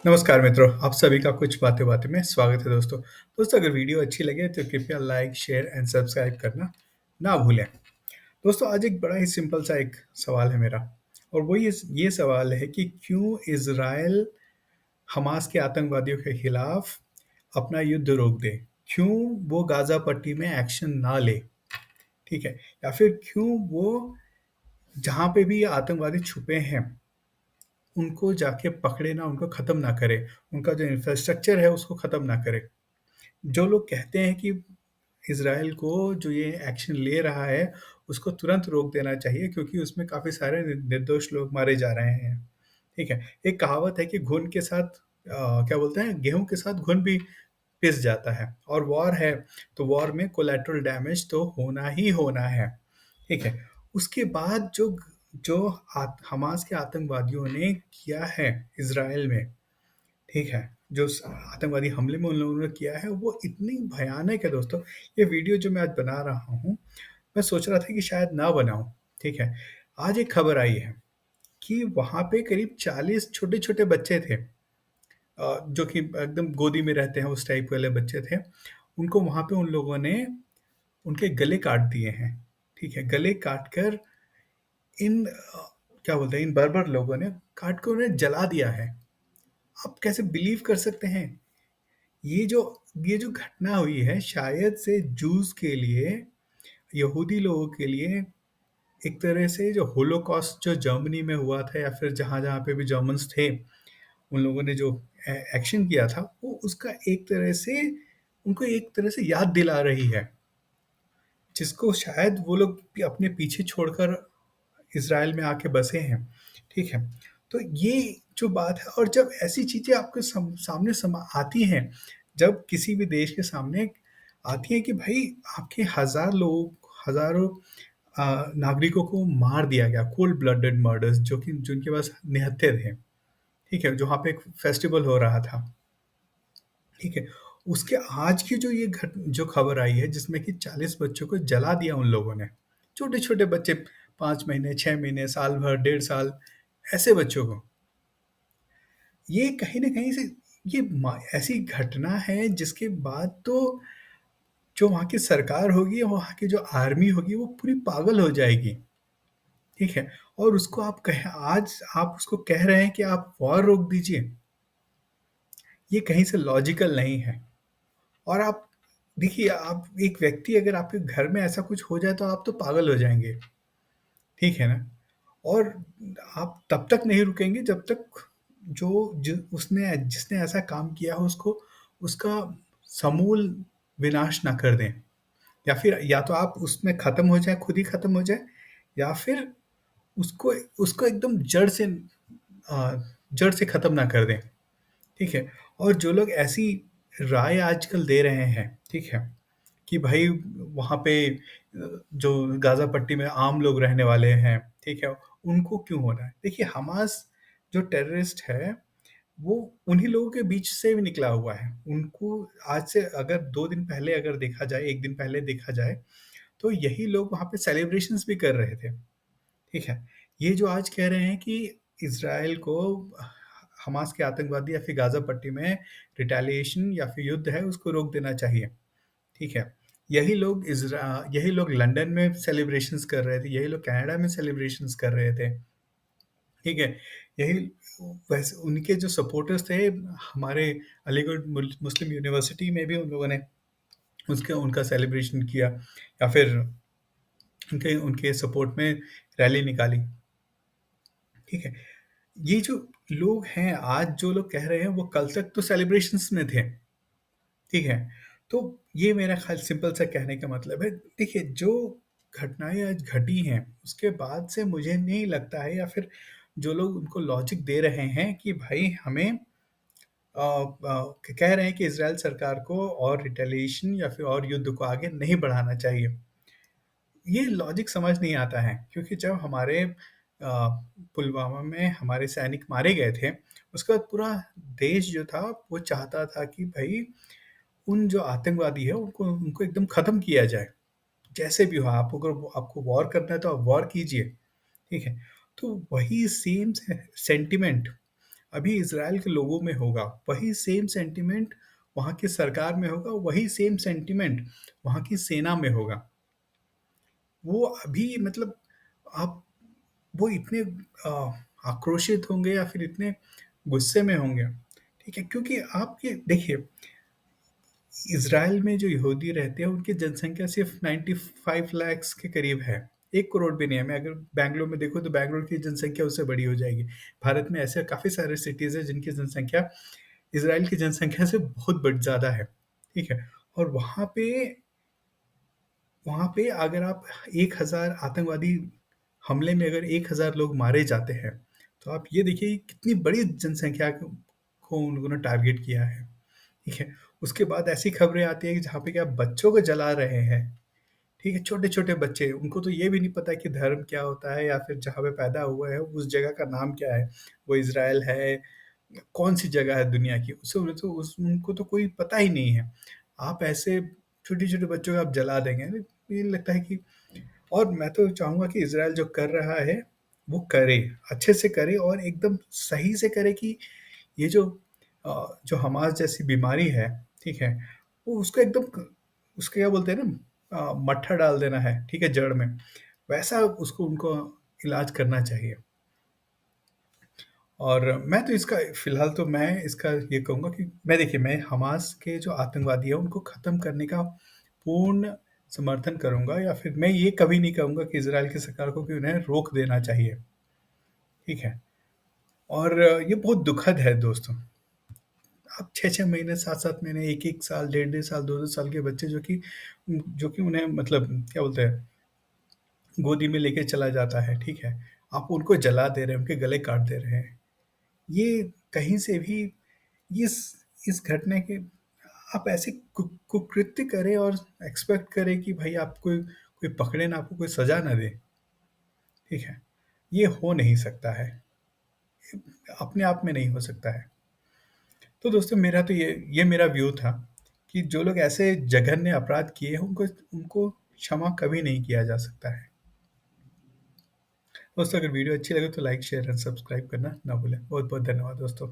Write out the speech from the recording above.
नमस्कार मित्रों, आप सभी का कुछ बातें बातें में स्वागत है दोस्तों। दोस्तों अगर वीडियो अच्छी लगे तो कृपया लाइक, शेयर एंड सब्सक्राइब करना ना भूलें। दोस्तों आज एक बड़ा ही सिंपल सा एक सवाल है मेरा और वो ये सवाल है कि क्यों इज़राइल हमास के आतंकवादियों के खिलाफ अपना युद्ध रोक दे? क्यों वो गाज़ा पट्टी में एक्शन ना ले? ठीक है? या फिर क्यों वो जहाँ पे भी ये आतंकवादी छुपे हैं उनको जाके पकड़े ना, उनको ख़त्म ना करे, उनका जो इंफ्रास्ट्रक्चर है उसको ख़त्म ना करे। जो लोग कहते हैं कि इज़राइल को जो ये एक्शन ले रहा है, उसको तुरंत रोक देना चाहिए क्योंकि उसमें काफ़ी सारे निर्दोष लोग मारे जा रहे हैं। ठीक है? एक कहावत है कि घुन के साथ क्या बोलते हैं, गेहूँ के साथ घुन भी पिस जाता है और वॉर है, तो वॉर में कोलैटरल डैमेज तो होना ही होना है। ठीक है? उसके बाद जो हमास के आतंकवादियों ने किया है इज़राइल में, ठीक है? जो स आतंकवादी हमले में उन लोगों ने किया है, वो इतनी भयानक है दोस्तों। ये वीडियो जो मैं आज बना रहा हूँ, मैं सोच रहा था कि शायद ना बनाऊँ, ठीक है? आज एक खबर आई है कि वहाँ पे करीब 40 छोटे-छोटे बच्चे थे जो कि एकदम गोदी में रहते हैं, उस टाइप वाले बच्चे थे। उनको वहाँ पे उन लोगों ने उनके गले काट दिए हैं, ठीक है? गले काट कर क्या बोलते हैं, इन बर्बर लोगों ने काट के उन्हें जला दिया है। आप कैसे बिलीव कर सकते हैं? ये जो ये जो घटना हुई है शायद से जूस के लिए, यहूदी लोगों के लिए एक तरह से जो होलोकॉस्ट जो जर्मनी में हुआ था या फिर जहाँ-जहाँ पे भी जर्मन्स थे, उन लोगों ने जो एक्शन किया था, वो उसका एक तरह से उनको एक तरह से याद दिला रही है, जिसको शायद वो लोग भी अपने पीछे छोड़कर इज़राइल में आके बसे हैं, ठीक है? तो ये जो बात है और जब ऐसी चीज़ें आपके सामने आती हैं, जब किसी भी देश के सामने आती हैं कि भाई आपके हज़ारों नागरिकों को मार दिया गया, कोल्ड ब्लडेड मर्डर्स जो कि जिनके पास निहत्थे थे, ठीक है? जहाँ पे एक फेस्टिवल हो रहा था, ठीक है? उसके आज की जो खबर आई है जिसमें कि 40 बच्चों को जला दिया उन लोगों ने। छोटे-छोटे बच्चे 5 महीने, 6 महीने, साल भर, डेढ़ साल ऐसे बच्चों को। ये कहीं न कहीं से ये ऐसी घटना है जिसके बाद तो जो वहाँ की सरकार होगी, वहाँ की जो आर्मी होगी वो पूरी पागल हो जाएगी, ठीक है? और उसको आज आप उसको कह रहे हैं कि आप वॉर रोक दीजिए, ये कहीं से लॉजिकल नहीं है। और आप देखिए, आप एक व्यक्ति अगर आपके घर में ऐसा कुछ हो जाए तो आप तो पागल हो जाएँगे, ठीक है ना? और आप तब तक नहीं रुकेंगे जब तक जो ज उसने जिसने ऐसा काम किया हो उसको उसका समूल विनाश ना कर दें। या फिर या तो आप उसमें ख़त्म हो जाएँ, खुद ही ख़त्म हो जाएँ या फिर उसको उसको एकदम जड़ से ख़त्म ना कर दें। ठीक है? और जो लोग ऐसी राय आजकल दे रहे हैं, ठीक है? कि भाई वहाँ पे जो गाज़ा पट्टी में आम लोग रहने वाले हैं, ठीक है? उनको क्यों हो रहा है? देखिए हमास जो टेररिस्ट है, वो उन्हीं लोगों के बीच से भी निकला हुआ है। उनको आज से अगर 2 दिन पहले अगर देखा जाए, 1 दिन पहले देखा जाए, तो यही लोग वहाँ पे सेलिब्रेशंस भी कर रहे थे। ठीक है। ये जो आज कह रहे हैं कि इज़राइल को हमास के आतंकवादी या फिर गाज़ा पट्टी में रिटेलिएशन या फिर युद्ध है, उसको रोक देना चाहिए। ठीक है। यही लोग लंदन में सेलिब्रेशंस कर रहे थे, यही लोग कनाडा में सेलिब्रेशंस कर रहे थे। ठीक है। यही वैसे उनके जो सपोर्टर्स थे, हमारे अलीगढ़ मुस्लिम यूनिवर्सिटी में भी उन लोगों ने उसके उनका सेलिब्रेशन किया या फिर उनके उनके सपोर्ट में रैली निकाली। ठीक है। ये जो लोग हैं, आज जो लोग कह रहे हैं, वो कल तक तो सेलिब्रेशंस में थे, ठीक है? तो ये मेरा ख़्याल सिंपल सा कहने का मतलब है, देखिए जो घटनाएँ आज घटी हैं, उसके बाद से मुझे नहीं लगता है या फिर जो लोग उनको लॉजिक दे रहे हैं कि भाई हमें कह रहे हैं कि इज़राइल सरकार को और रिटेलिएशन या फिर और युद्ध को आगे नहीं बढ़ाना चाहिए। ये लॉजिक समझ नहीं आता है क्योंकि जब हमारे पुलवामा में हमारे सैनिक मारे गए थे, उसके बाद पूरा देश जो था वो चाहता था कि भई उन जो आतंकवादी है उनको उनको एकदम ख़त्म किया जाए। जैसे भी हो आप अगर आपको वॉर करना है तो आप वॉर कीजिए, ठीक है? तो वही सेम से सेंटिमेंट अभी इज़राइल के लोगों में होगा, वही सेम सेंटिमेंट वहाँ की सरकार में होगा, वही सेम सेंटिमेंट वहाँ की सेना में होगा। वो अभी मतलब आप वो इतने आक्रोशित होंगे या फिर इतने गुस्से में होंगे, ठीक है? क्योंकि आपके देखिए, इज़राइल में जो यहूदी रहते हैं, उनकी जनसँख्या सिर्फ़ 95 लैक्स के करीब है। 1 करोड़ भी नहीं है। मैं अगर बैंगलोर में देखूँ, तो बैंगलोर की जनसँख्या उससे बड़ी हो जाएगी। भारत में ऐसे काफ़ी सारे सिटीज़ हैं, जिनकी जनसँख्या इज़राइल की जनसँख्या से बहुत ज़्यादा है, ठीक है? और वहाँ पे अगर आप 1000 आतंकवादी हमले में अगर 1000 लोग मारे जाते हैं, तो आप ये देखिए कितनी बड़ी जनसँख्या को उन्होंने टारगेट किया है, ठीक है? उसके बाद ऐसी खबरें आती हैं कि जहाँ पे कि आप बच्चों को जला रहे हैं, ठीक है? छोटे-छोटे बच्चे, उनको तो ये भी नहीं पता कि धर्म क्या होता है या फिर जहाँ पे पैदा हुए हैं, उस जगह का नाम क्या है? वो इज़राइल है, कौन-सी जगह है दुनिया की? उनको तो कोई पता ही नहीं है। आप ऐसे छोटे-छोटे बच्चों को आप जला देंगे, ये लगता है कि और मैं तो चाहूँगा कि इज़राइल जो कर रहा है, वो करे, अच्छे से करे और एकदम सही से करे कि ये जो हमास जैसी बीमारी है, ठीक है? वो उसको एकदम उसको क्या बोलते हैं ना, मट्ठा डाल देना है, ठीक है, जड़ में। वैसा उसको उनको इलाज करना चाहिए। और मैं तो इसका फ़िलहाल तो मैं इसका ये कहूँगा कि मैं हमास के जो आतंकवादी हैं, उनको ख़त्म करने का पूर्ण समर्थन करूँगा, या फिर मैं ये कभी नहीं कहूँगा कि इज़राइल की सरकार को कि उन्हें रोक देना चाहिए, ठीक है? और ये बहुत दुखद है दोस्तों। आप 6-6 महीने, 7-7 महीने, 1-1 साल, डेढ़-डेढ़ साल, 2-2 साल के बच्चे जो कि उन्हें मतलब क्या बोलते हैं, गोदी में लेके चला जाता है, ठीक है? आप उनको जला दे रहे हैं, उनके गले काट दे रहे हैं। ये कहीं से भी इस इस घटना के आप ऐसे कुकृत्य करें और एक्सपेक्ट करें कि भाई आपको कोई पकड़े ना, आपको कोई सज़ा ना दे, ठीक है? ये हो नहीं सकता है। अपने आप में नहीं हो सकता है। तो दोस्तों, मेरा तो ये मेरा व्यू था कि जो लोग ऐसे जघन्य अपराध किए हैं, उनको उनको क्षमा कभी नहीं किया जा सकता है। दोस्तों, अगर वीडियो अच्छी लगे तो लाइक, शेयर एंड सब्सक्राइब करना ना भूलें। बहुत बहुत धन्यवाद दोस्तों।